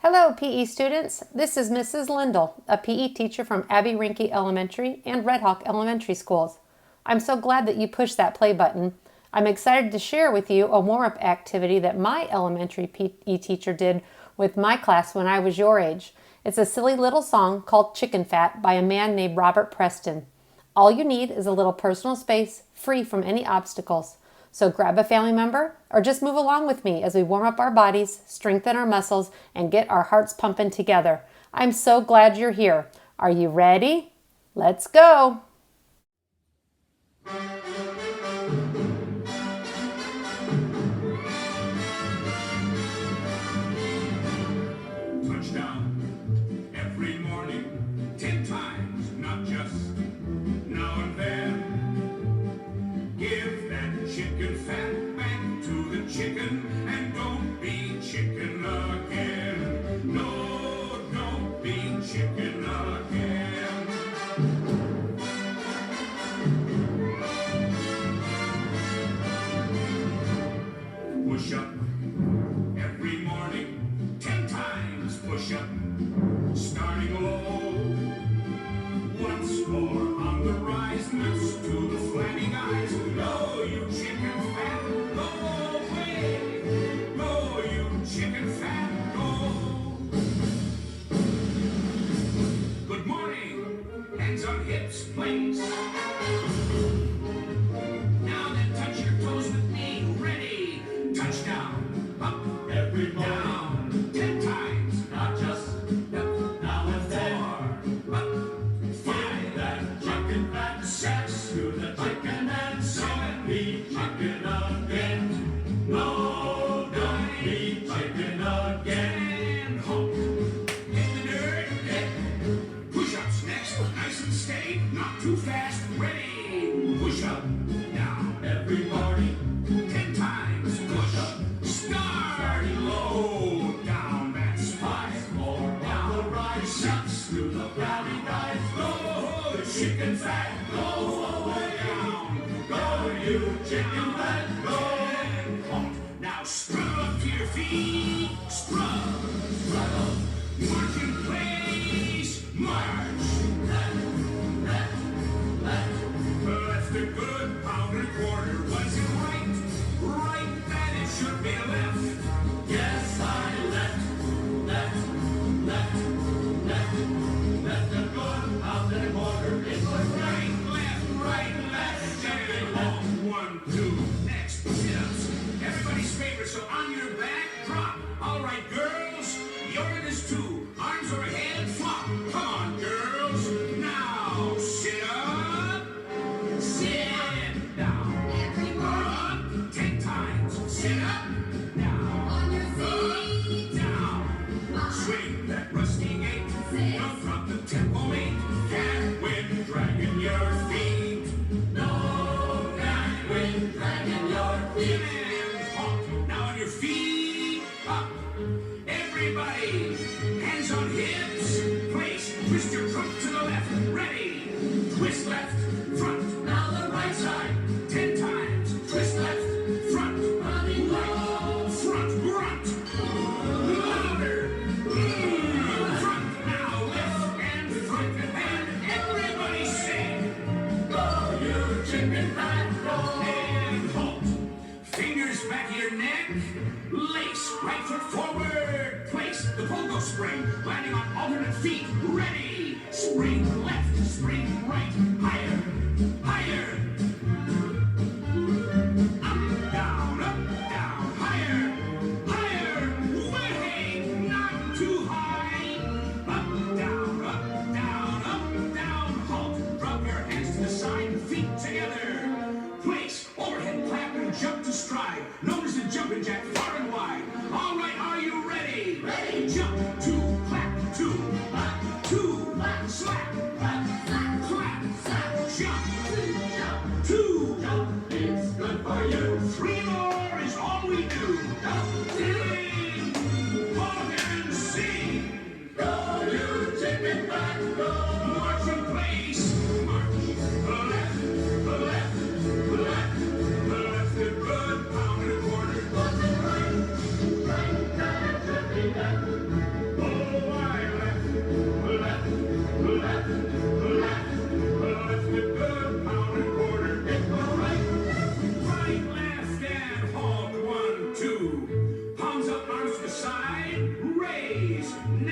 Hello, PE students. This is Mrs. Lindell, a PE teacher from Abbey Rinke Elementary and Red Hawk Elementary Schools. I'm so glad that you pushed that play button. I'm excited to share with you a warm-up activity that my elementary PE teacher did with my class when I was your age. It's a silly little song called Chicken Fat by a man named Robert Preston. All you need is a little personal space, free from any obstacles. So grab a family member or just move along with me as we warm up our bodies, strengthen our muscles, and get our hearts pumping together. I'm so glad you're here. Are you ready? Let's go! Touchdown every morning, 10 times, not just now and then. Give that chicken fat back to the chicken and don't be chicken again. No, don't be chicken again. Push up every morning, 10 times push up, starting low. Once more on the rise, nuts to the flattening eyes. Go, you chicken fat, go away. Go, you chicken fat, go. Good morning, hands on hips, please. Now then, touch your toes with me. Ready? Touchdown, up, every down, 10 times, not just up, now and then. Five, that chicken fat, 6 to the chicken and 7, be chicken again. No, don't be chicken again. Hump, hit the dirt, hit. Push-ups next, nice and steady, not too fast. Ready? Push up, down, everybody, 10 times. Push up, starting low, down. That's 5 more down the rise. 6 to the valley guys. Go, the chicken fat, go away down. Go, you chicken fat, go. Hump. Now struggle up to your feet. Struggle, struggle. March in place. March. Left a good pound and a quarter. Was it right? Right, that it should be left. Yes, I left a good pound and a quarter. It was right, left, steady, long. 1, 2, next, sit-ups. Everybody's favorite, so on your back, drop. All right, girls, you're in this too. Arms overhead, flop. Come on, girls. Now, sit up. Sit down. Everyone. 10 times. Sit up. Down. On your feet. Down. Swing that rusty gait. Don't drop the tempo, mate. Can't win dragging your feet. No, can't win dragging your feet. And hop. Now on your feet. Up. Everybody. Hands on hips. Place. Twist your trunk to the left. Ready. Twist left. Front. Now the right side. 10 times. Twist left. Front. Running right. Front. Grunt. Louder. Front. Now left and front and everybody sing. Go, you chicken fat, go. And halt. Fingers back of your neck. Lace. Right foot forward. Place the pogo spring. Landing on alternate feet. Ready. Spring left. Spring right. Higher. Higher. Up, down, higher, higher, way, not too high. Up, down, halt. Drop your hands to the side, feet together. Place, overhead clap and jump to stride. Known as the jumping jack, far and wide. All right, are you ready? Ready. Jump, 2, clap, 2, clap, 2, clap, slap, clap, slap, clap, slap, jump, 2, jump. It's good for you. 3 more is all we do. Sing, honk and sing. Go, you chicken fat, go. March in place. March. Left, left, left, left. A good pound and a quarter. Was it right? Right, that should be left.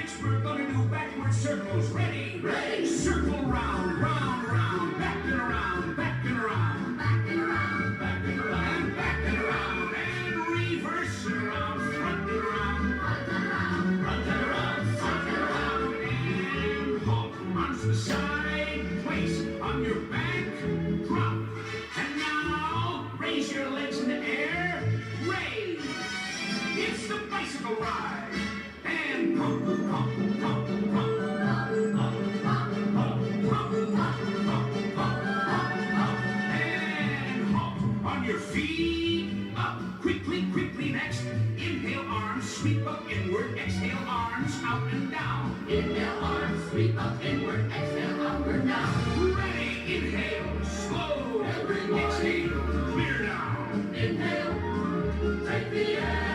Next we're gonna do backward circles. Ready? Ready. Circle round, round, round. Back and around, back and around. Back and around, back and around. And back and around. And reverse and around, front and around. Front and around, front and around, front and around. And halt. Onto the side. Place on your back. Drop. And now raise your legs in the air. Raise. It's the bicycle ride. And pump, pump, pump, pump, pump, pump, pump, pump, pump, pump, pump, and hop on your feet. Up, quickly, quickly next. Inhale, arms sweep up inward. Exhale, arms out and down. Inhale, arms sweep up inward. Exhale, outward down. Ready, inhale, slow. Exhale, clear down. Inhale, take the air.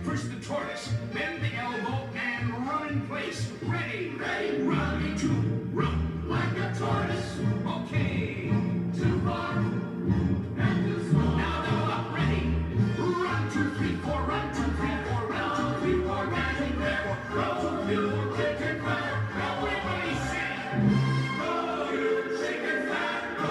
First the tortoise, bend the elbow and run in place. Ready, ready, run to run like a tortoise. Okay, too far and too small. Now double up, ready. Run 2, 3, 4, run 2, 3, 4, run 2, 3, 4, run 2, 3, 4, run 2, 3, 4, kick and fat. Everybody say, go you chicken fat, go.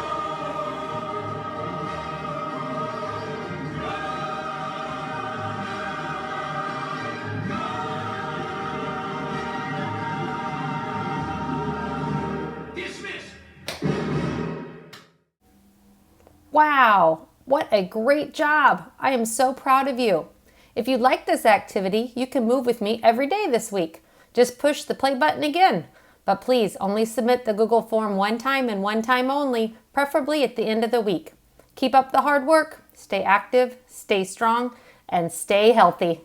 Wow, what a great job. I am so proud of you. If you like this activity, you can move with me every day this week. Just push the play button again. But please only submit the Google form one time and one time only, preferably at the end of the week. Keep up the hard work, stay active, stay strong, and stay healthy.